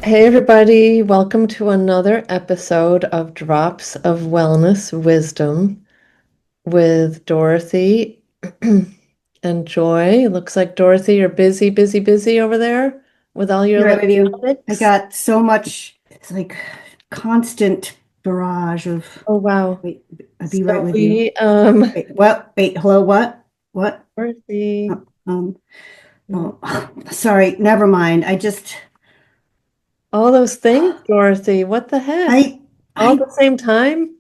Hey everybody, welcome to another episode of Drops of Wellness Wisdom with Dorothy and Joy. Looks like Dorothy, you're busy, busy, busy over there with all your Be right little with you. I topics. got so much, it's like constant barrage of, Oh wow. wait, I'll be right So with you. we Wait, what? Wait, hello, what? What? Dorothy. Uh, Um, oh, sorry, never mind. All those things, Dorothy. What the heck? I, All at I, the same time?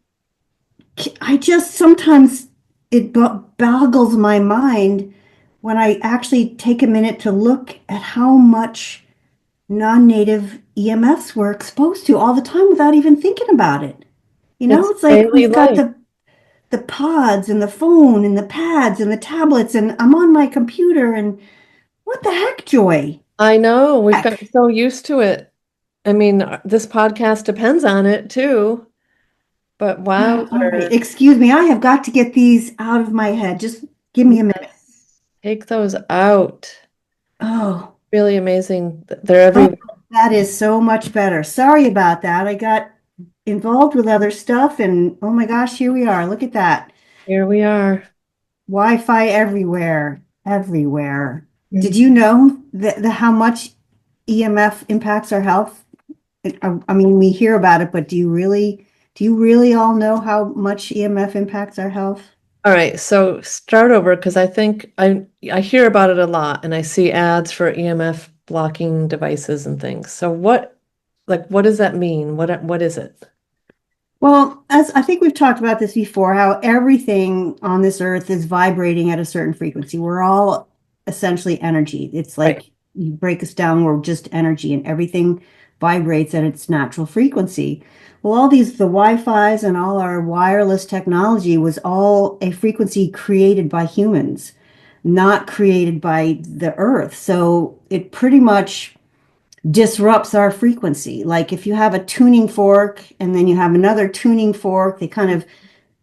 I just sometimes it boggles my mind when I actually take a minute to look at how much non-native EMFs we're exposed to all the time without even thinking about it. It's It's like daily we've got life. the pods and the phone and the pads and the tablets, and I'm on my computer, and what the heck, Joy? I know, we've Heck. gotten so used to it. I mean, this podcast depends on it too. But All right, wowzer. excuse me. I have got to get these out of my head. Just give me a minute. Yes. Take those out. Oh, Really amazing. They're oh, everywhere. that is so much better. Sorry about that. I got involved with other stuff, and oh my gosh, here we are. Look at that. Here we are. Wi-Fi everywhere, everywhere. Did Mm. you know that how much EMF impacts our health? I mean, we hear about it, but do you really all know how much EMF impacts our health? All right, so start over because I think I hear about it a lot and I see ads for EMF blocking devices and things. So what does that mean? What is it? Well, as I think we've talked about this before, how everything on this earth is vibrating at a certain frequency. We're all essentially energy. It's Right. like you break us down, we're just energy, and everything vibrates at its natural frequency. Well, the Wi-Fi's and all our wireless technology was all a frequency created by humans, not created by the earth. So it pretty much disrupts our frequency. Like if you have a tuning fork and then you have another tuning fork, they kind of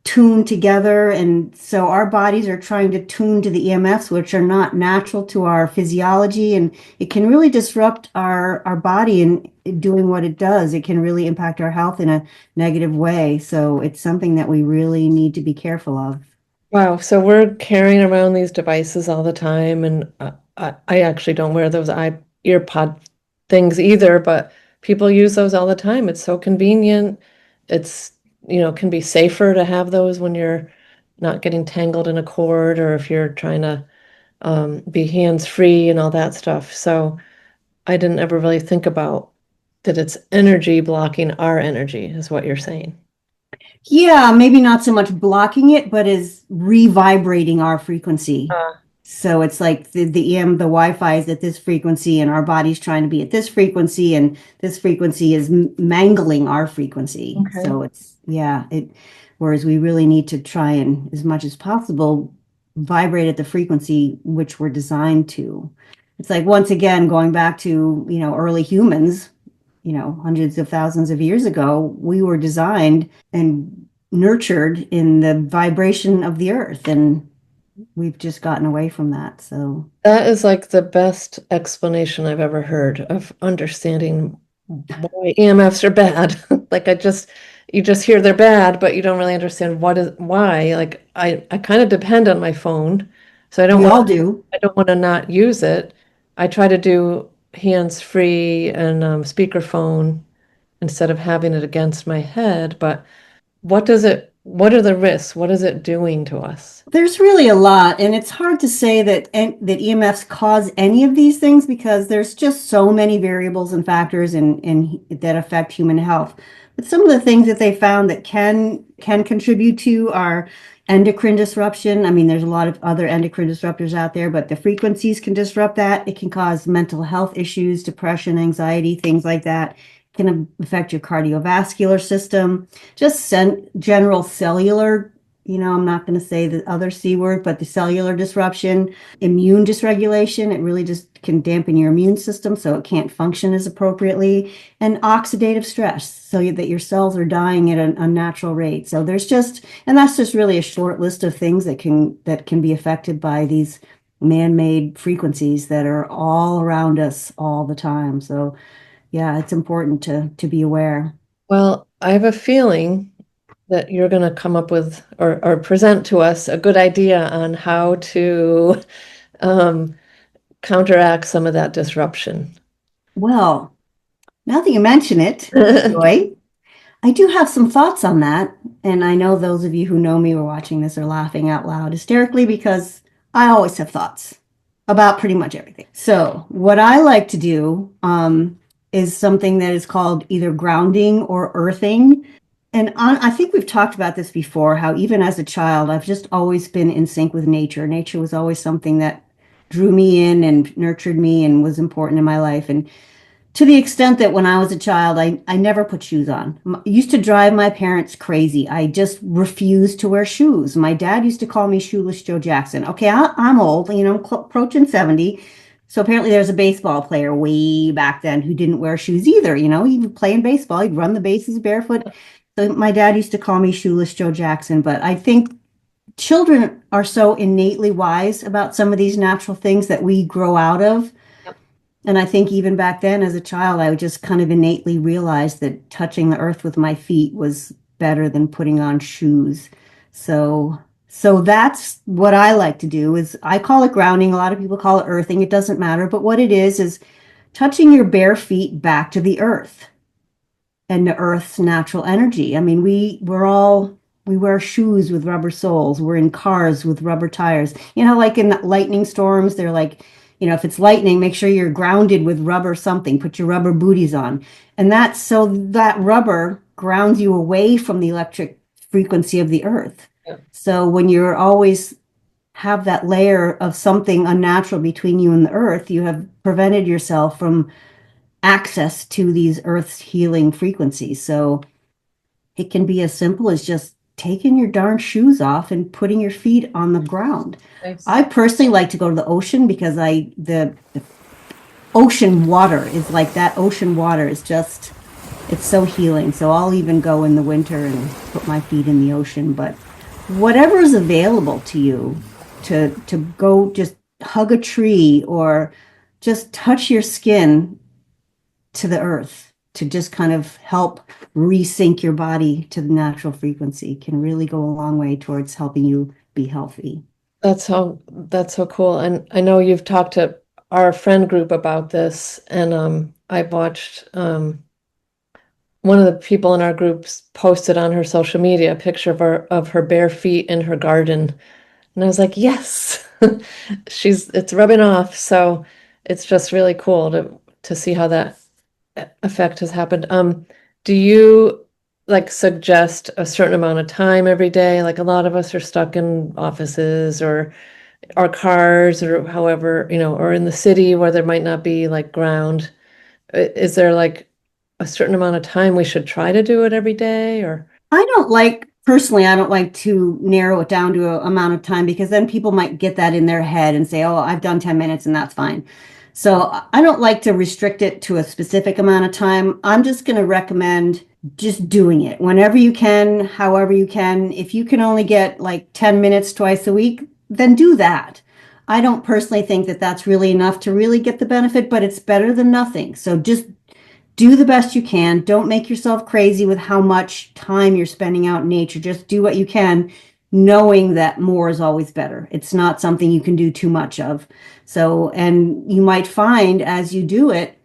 tune together. And so our bodies are trying to tune to the EMFs, which are not natural to our physiology. And it can really disrupt our body and doing what it does. It can really impact our health in a negative way. So it's something that we really need to be careful of. Wow, so we're carrying around these devices all the time, and I actually don't wear those ear pod things either, but people use those all the time. It's so convenient. It's, can be safer to have those when you're not getting tangled in a cord or if you're trying to be hands-free and all that stuff. So I didn't ever really think about that it's energy blocking our energy, is what you're saying. Yeah, maybe not so much blocking it, but is revibrating our frequency. So it's like the Wi-Fi is at this frequency and our body's trying to be at this frequency, and this frequency is mangling our frequency. Okay. So whereas we really need to try and, as much as possible, vibrate at the frequency which we're designed to. It's like, once again, going back to, early humans, hundreds of thousands of years ago, we were designed and nurtured in the vibration of the earth, and we've just gotten away from that. So, That is like the best explanation I've ever heard of understanding why EMFs are bad. Like you just hear they're bad, but you don't really understand why. Like I kind of depend on my phone, so we all do. I don't want to not use it. I try to do hands-free and speakerphone instead of having it against my head. But what are the risks? What is it doing to us? There's really a lot, and it's hard to say that EMFs cause any of these things because there's just so many variables and factors and that affect human health. But some of the things that they found that can contribute to are endocrine disruption. I mean, there's a lot of other endocrine disruptors out there, but the frequencies can disrupt that. It can cause mental health issues, depression, anxiety, things like that. It can affect your cardiovascular system, just general cellular, I'm not going to say the other C word, but the cellular disruption, immune dysregulation. It really just can dampen your immune system so it can't function as appropriately, and oxidative stress so that your cells are dying at an unnatural rate. So and that's just really a short list of things that can be affected by these man-made frequencies that are all around us all the time. So yeah, it's important to be aware. Well, I have a feeling that you're going to come up with or present to us a good idea on how to um, counteract some of that disruption. Well, now that you mention it, Joy, I do have some thoughts on that. And I know those of you who know me or watching this are laughing out loud hysterically because I always have thoughts about pretty much everything. So, what I like to do is something that is called either grounding or earthing. I think we've talked about this before, how even as a child, I've just always been in sync with nature. Nature was always something that drew me in and nurtured me and was important in my life. And to the extent that when I was a child, I never put shoes on. It used to drive my parents crazy. I just refused to wear shoes. My dad used to call me Shoeless Joe Jackson. Okay, I'm old, you know, approaching 70. So apparently there's a baseball player way back then who didn't wear shoes either. You know, he would play in baseball, he'd run the bases barefoot. So my dad used to call me Shoeless Joe Jackson. But I think children are so innately wise about some of these natural things that we grow out of. Yep. And I think even back then as a child, I just kind of innately realized that touching the earth with my feet was better than putting on shoes. So so that's what I like to do is I call it grounding. A lot of people call it earthing. It doesn't matter. But what it is touching your bare feet back to the earth and the earth's natural energy. I mean, we wear shoes with rubber soles. We're in cars with rubber tires. You know, like in lightning storms, they're like, you know, if it's lightning, make sure you're grounded with rubber something. Put your rubber booties on. And that's so that rubber grounds you away from the electric frequency of the earth. Yeah. So when you're always have that layer of something unnatural between you and the earth, you have prevented yourself from access to these earth's healing frequencies. So it can be as simple as just taking your darn shoes off and putting your feet on the ground. Nice. I personally like to go to the ocean because the ocean water is like that. Ocean water is just it's so healing. So I'll even go in the winter and put my feet in the ocean. But whatever is available to you to go just hug a tree or just touch your skin to the earth to just kind of help resync your body to the natural frequency can really go a long way towards helping you be healthy. That's so cool. And I know you've talked to our friend group about this, and I've watched one of the people in our groups posted on her social media a picture of her bare feet in her garden. And I was like, yes, it's rubbing off. So it's just really cool to see how that effect has happened. Do you like suggest a certain amount of time every day? Like a lot of us are stuck in offices or our cars or however, you know, or in the city where there might not be like ground. Is there like a certain amount of time we should try to do it every day or? I don't like to narrow it down to an amount of time because then people might get that in their head and say, oh, I've done 10 minutes and that's fine. So I don't like to restrict it to a specific amount of time. I'm just going to recommend just doing it whenever you can, however you can. If you can only get like 10 minutes twice a week, then do that. I don't personally think that that's really enough to really get the benefit, but it's better than nothing. So just do the best you can. Don't make yourself crazy with how much time you're spending out in nature. Just do what you can, knowing that more is always better. It's not something you can do too much of. So, and you might find as you do it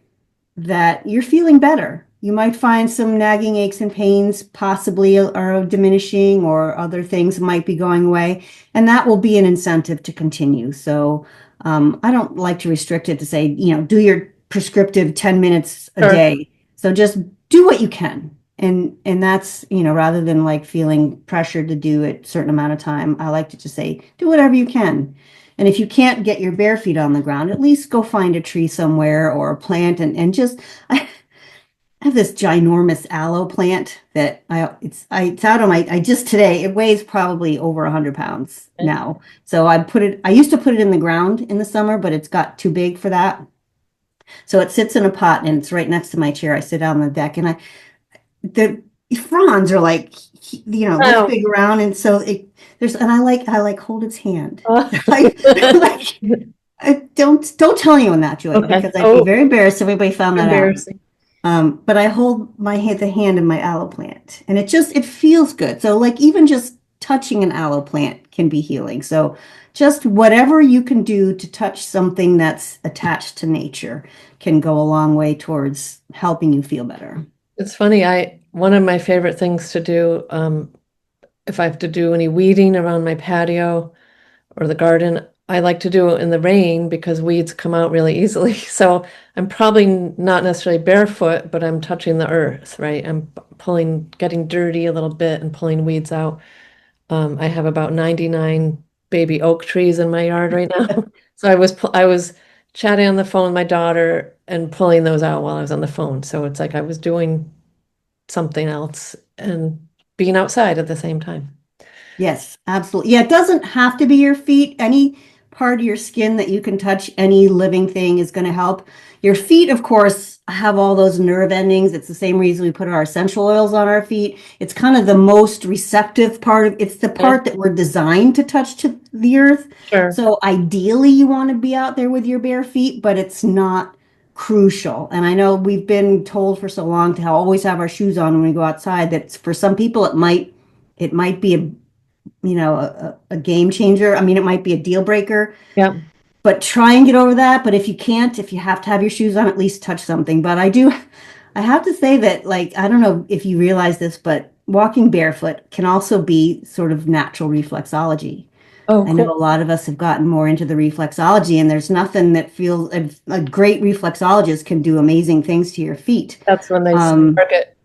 that you're feeling better. You might find some nagging aches and pains possibly are diminishing or other things might be going away. And that will be an incentive to continue. So I don't like to restrict it to say, you know, do your prescriptive 10 minutes a Sure. day. So just do what you can. And that's, you know, rather than like feeling pressured to do it a certain amount of time, I like to just say, do whatever you can. And if you can't get your bare feet on the ground, at least go find a tree somewhere or a plant and just I have this ginormous aloe plant that it's out on I just today, it weighs probably over 100 pounds now. So I used to put it in the ground in the summer, but it's got too big for that. So it sits in a pot and it's right next to my chair. I sit out on the deck and the fronds are like, you know, this Oh. big around. And so and I like hold its hand. Oh. Like, don't tell anyone that, Joy, Okay. because I'd be Oh, very embarrassed if anybody found that out. embarrassing. But I hold the hand in my aloe plant, and it feels good. So like even just touching an aloe plant can be healing. So just whatever you can do to touch something that's attached to nature can go a long way towards helping you feel better. It's funny, one of my favorite things to do, if I have to do any weeding around my patio or the garden, I like to do it in the rain because weeds come out really easily. So I'm probably not necessarily barefoot, but I'm touching the earth, right? I'm pulling, getting dirty a little bit and pulling weeds out. I have about 99 baby oak trees in my yard right now. So I was chatting on the phone with my daughter and pulling those out while I was on the phone. So it's like I was doing something else and being outside at the same time. Yes, absolutely. Yeah, it doesn't have to be your feet. Any part of your skin that you can touch, any living thing is going to help. Your feet, of course, have all those nerve endings. It's the same reason we put our essential oils on our feet. It's kind of the most receptive part of it's the Yeah, part that we're designed to touch to the earth. sure. So ideally you want to be out there with your bare feet, but it's not crucial. And I know we've been told for so long to always have our shoes on when we go outside that for some people it might be a game changer. I mean, it might be a deal breaker, Yeah. but try and get over that. But if you can't, if you have to have your shoes on, at least touch something. But I have to say that, like, I don't know if you realize this, but walking barefoot can also be sort of natural reflexology. Oh, I know cool. a lot of us have gotten more into the reflexology, and there's nothing that feels a great reflexologist can do amazing things to your feet. That's when they Um, target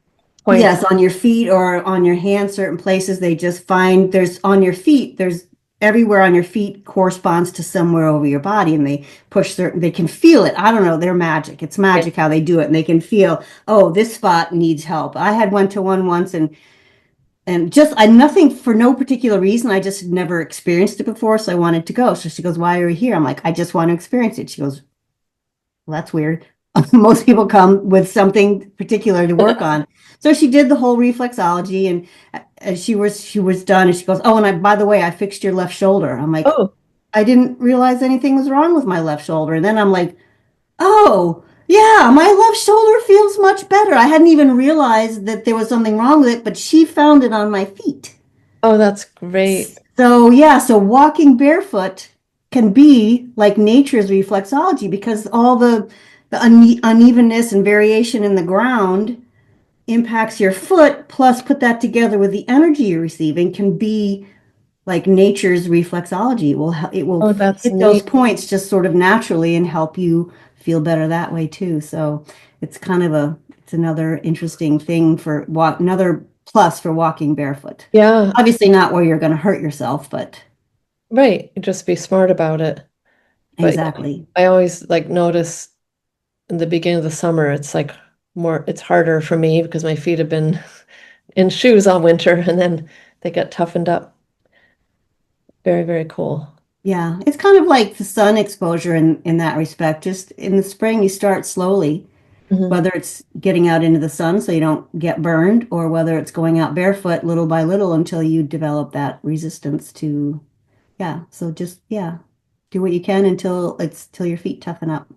points. Yes, on your feet or on your hands, certain places they just find there's on your feet, there's everywhere on your feet corresponds to somewhere over your body and they push certain, they can feel it. I don't know, they're magic. It's Yeah. magic how they do it and they can feel, oh, this spot needs help. I had went to one once and just I nothing for no particular reason. I just had never experienced it before, so I wanted to go. So she goes, "Why are you here?" I'm like, "I just want to experience it." She goes, well, that's weird. Most people come with something particular to work on. So she did the whole reflexology and she was done and she goes, "Oh, and by the way, I fixed your left shoulder." I'm like, Oh, "I didn't realize anything was wrong with my left shoulder." And then I'm like, "Oh, yeah, my left shoulder feels much better." I hadn't even realized that there was something wrong with it, but she found it on my feet. oh, that's great. So yeah, so walking barefoot can be like nature's reflexology because all the unevenness and variation in the ground impacts your foot. Plus, put that together with the energy you're receiving can be like nature's reflexology. It will Oh, that's hit those neat. points just sort of naturally and help you feel better that way too. So it's another interesting thing for walk another plus for walking barefoot. Yeah, Obviously not where you're going to hurt yourself, but right. Just be smart about it. But yeah, exactly. I always like notice in the beginning of the summer, it's like it's harder for me because my feet have been in shoes all winter and then they get toughened up. Very, very cool. Yeah, it's kind of like the sun exposure in that respect. Just in the spring, you start slowly, Mhm. whether it's getting out into the sun so you don't get burned, or whether it's going out barefoot little by little until you develop that resistance to, yeah. So just, yeah, do what you can till your feet toughen up.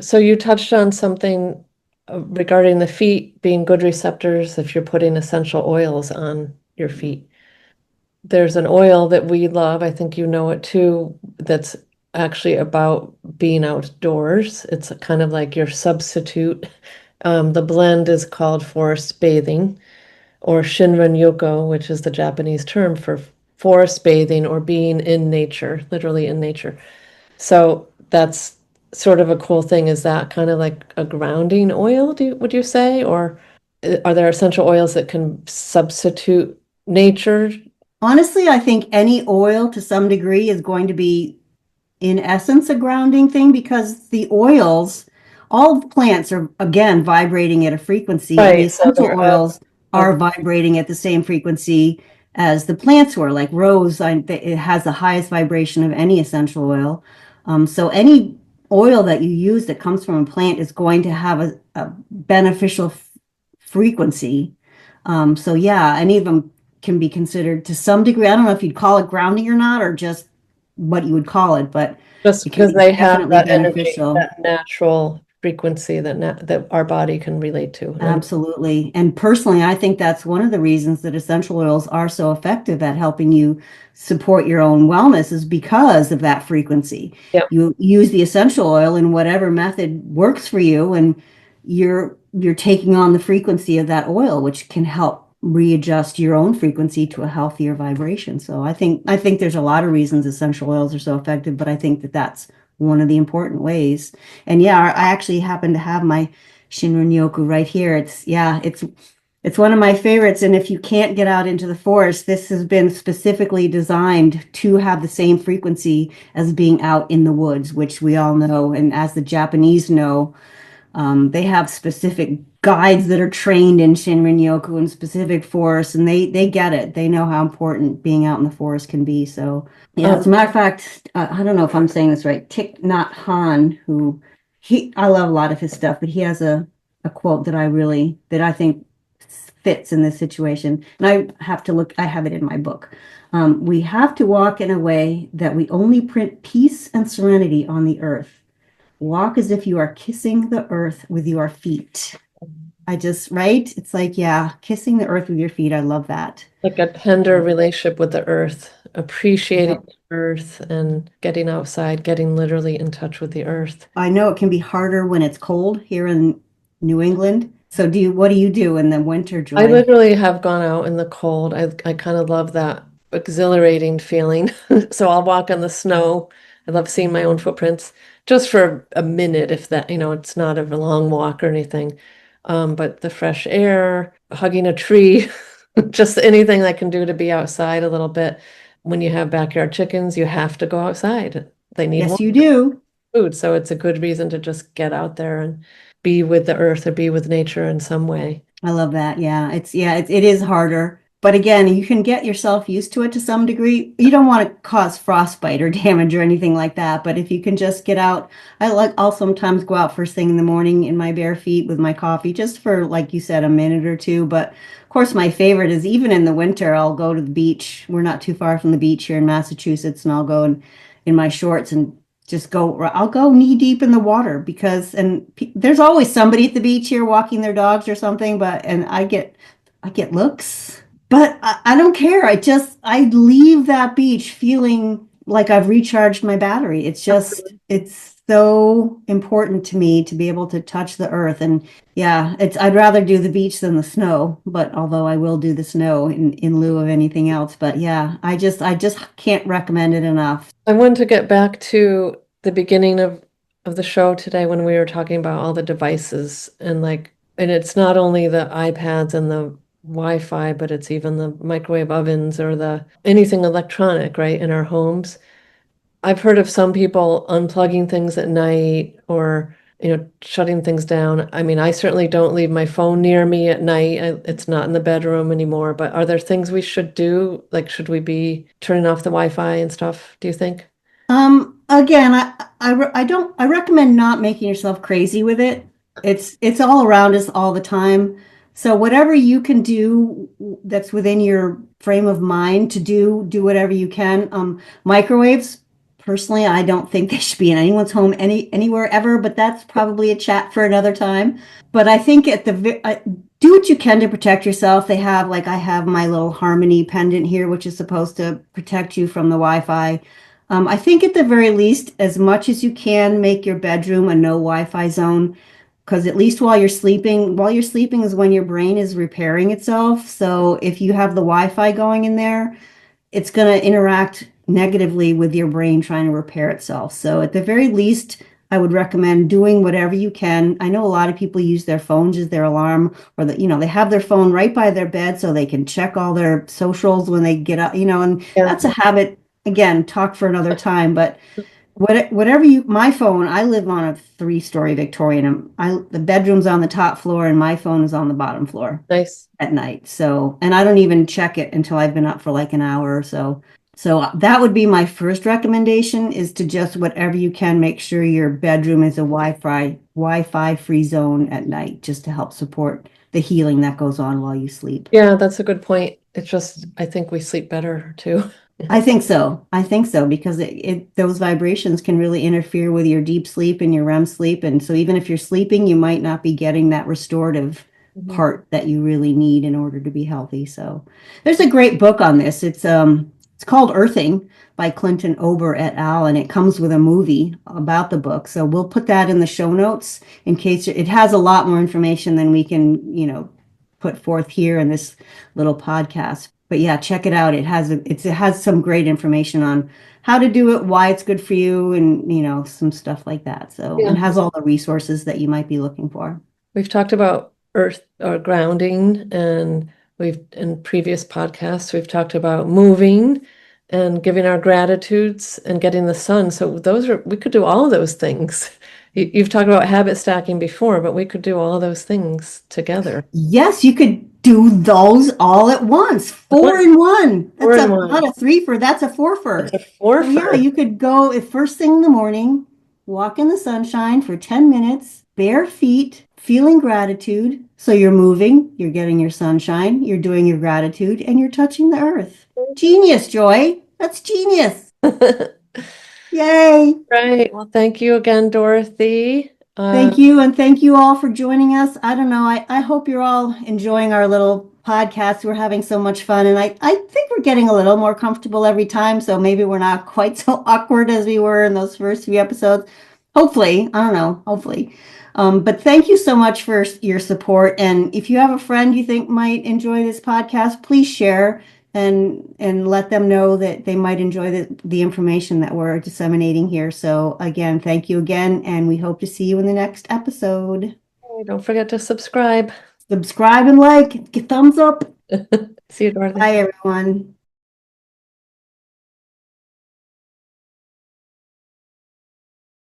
So you touched on something regarding the feet being good receptors if you're putting essential oils on your feet. There's an oil that we love, I think you know it too, that's actually about being outdoors. It's kind of like your substitute. The blend is called forest bathing or Shinrin Yoko, which is the Japanese term for forest bathing or being in nature, literally in nature. So that's sort of a cool thing. Is that kind of like a grounding oil, would you say? Or are there essential oils that can substitute nature? Honestly, I think any oil to some degree is going to be in essence a grounding thing because the oils, all the plants are again vibrating at a frequency, and the Right, so essential they're oils of are vibrating at the same frequency as the plants were. Like rose, it has the highest vibration of any essential oil. So any oil that you use that comes from a plant is going to have a beneficial frequency. So yeah, any of them can be considered to some degree. I don't know if you'd call it grounding or not, or just what you would call it, but just it can because be they have definitely that energy, beneficial. that natural frequency that our body can relate to. Absolutely. And personally, I think that's one of the reasons that essential oils are so effective at helping you support your own wellness is because of that frequency. Yeah. You use the essential oil in whatever method works for you, and you're taking on the frequency of that oil, which can help readjust your own frequency to a healthier vibration. So I think there's a lot of reasons essential oils are so effective, but I think that that's one of the important ways. And yeah, I actually happen to have my Shinrin-yoku right here. It's one of my favorites. And if you can't get out into the forest, this has been specifically designed to have the same frequency as being out in the woods, which we all know. And as the Japanese know, they have specific guides that are trained in Shinrin-yoku in specific forests, and they get it. They know how important being out in the forest can be. So, yeah, as a matter of fact, I don't know if I'm saying this right. Thich Nhat Hanh, I love a lot of his stuff, but he has a quote that I think fits in this situation. And I have to look, I have it in my book. We have to walk in a way that we only print peace and serenity on the earth. Walk as if you are kissing the earth with your feet. Right? It's like, yeah, kissing the earth with your feet. I love that. Like a tender relationship with the earth, appreciating Yep. the earth and getting outside, getting literally in touch with the earth. I know it can be harder when it's cold here in New England. So what do you do in the winter, I Joy? literally have gone out in the cold. I kind of love that exhilarating feeling. So I'll walk on the snow. I love seeing my own footprints just for a minute, if that, it's not a long walk or anything. But the fresh air, hugging a tree, just anything I can do to be outside a little bit. When you have backyard chickens, you have to go outside. They need Yes, water, you do. food. So it's a good reason to just get out there and be with the earth or be with nature in some way. I love that. It is harder. But again, you can get yourself used to it to some degree. You don't want to cause frostbite or damage or anything like that. But if you can just get out, I'll sometimes go out first thing in the morning in my bare feet with my coffee, just for, like you said, a minute or two. But of course, my favorite is even in the winter, I'll go to the beach. We're not too far from the beach here in Massachusetts, and I'll go in my shorts and I'll go knee deep in the water there's always somebody at the beach here walking their dogs or something, and I get looks, but I don't care. I leave that beach feeling like I've recharged my battery. It's so important to me to be able to touch the earth. And yeah, I'd rather do the beach than the snow, but although I will do the snow in lieu of anything else. But yeah, I just can't recommend it enough. I want to get back to the beginning of the show today when we were talking about all the devices and it's not only the iPads and the Wi-Fi, but it's even the microwave ovens or the anything electronic, right, in our homes. I've heard of some people unplugging things at night or, shutting things down. I mean, I certainly don't leave my phone near me at night. It's not in the bedroom anymore, but are there things we should do? Like, should we be turning off the Wi-Fi and stuff, do you think? Again, I don't, I recommend not making yourself crazy with it. It's all around us all the time. So whatever you can do that's within your frame of mind to do whatever you can. Microwaves, personally, I don't think they should be in anyone's home anywhere ever, but that's probably a chat for another time. But I think do what you can to protect yourself. I have my little Harmony pendant here, which is supposed to protect you from the Wi-Fi. I think at the very least, as much as you can, make your bedroom a no Wi-Fi zone, because at least while you're sleeping is when your brain is repairing itself. So if you have the Wi-Fi going in there, it's going to interact negatively with your brain trying to repair itself. So at the very least, I would recommend doing whatever you can. I know a lot of people use their phones as their alarm, or they have their phone right by their bed so they can check all their socials when they get up, and Yeah. that's a habit. Again, talk for another time, but my phone, I live on a 3-story Victorian. The bedroom's on the top floor and my phone is on the bottom floor Nice. at night. So, and I don't even check it until I've been up for like an hour or so. So that would be my first recommendation, is to just whatever you can, make sure your bedroom is a Wi-Fi free zone at night, just to help support the healing that goes on while you sleep. Yeah, that's a good point. It's just, I think we sleep better too. I think so. I think so because those vibrations can really interfere with your deep sleep and your REM sleep. And so even if you're sleeping, you might not be getting that restorative Mhm. part that you really need in order to be healthy. So there's a great book on this. It's called Earthing by Clinton Ober et al. And it comes with a movie about the book. So we'll put that in the show notes in case it has a lot more information than we can, put forth here in this little podcast. But yeah, check it out. It has some great information on how to do it, why it's good for you, and some stuff like that. So, and Yeah. has all the resources that you might be looking for. We've talked about earth or grounding, and in previous podcasts, we've talked about moving and giving our gratitudes and getting the sun. So we could do all of those things. You've talked about habit stacking before, but we could do all of those things together. Yes, you could do those all at once. Four One, in one. four That's in not one. a three for, that's a four That's for. a four So yeah, for. you could go at first thing in the morning, walk in the sunshine for 10 minutes, bare feet, feeling gratitude. So you're moving, you're getting your sunshine, you're doing your gratitude, and you're touching the earth. Genius, Joy. That's genius. Yay. Right. Well, thank you again, Dorothy. Thank you, and thank you all for joining us. I don't know, I hope you're all enjoying our little podcast. We're having so much fun, and I think we're getting a little more comfortable every time, so maybe we're not quite so awkward as we were in those first few episodes. Hopefully, I don't know, hopefully. But thank you so much for your support, and if you have a friend you think might enjoy this podcast, please share and let them know that they might enjoy the information that we're disseminating here. So again, thank you again, and we hope to see you in the next episode. don't forget to subscribe. Subscribe and like, give thumbs up. See you, Dorothy. Bye, everyone.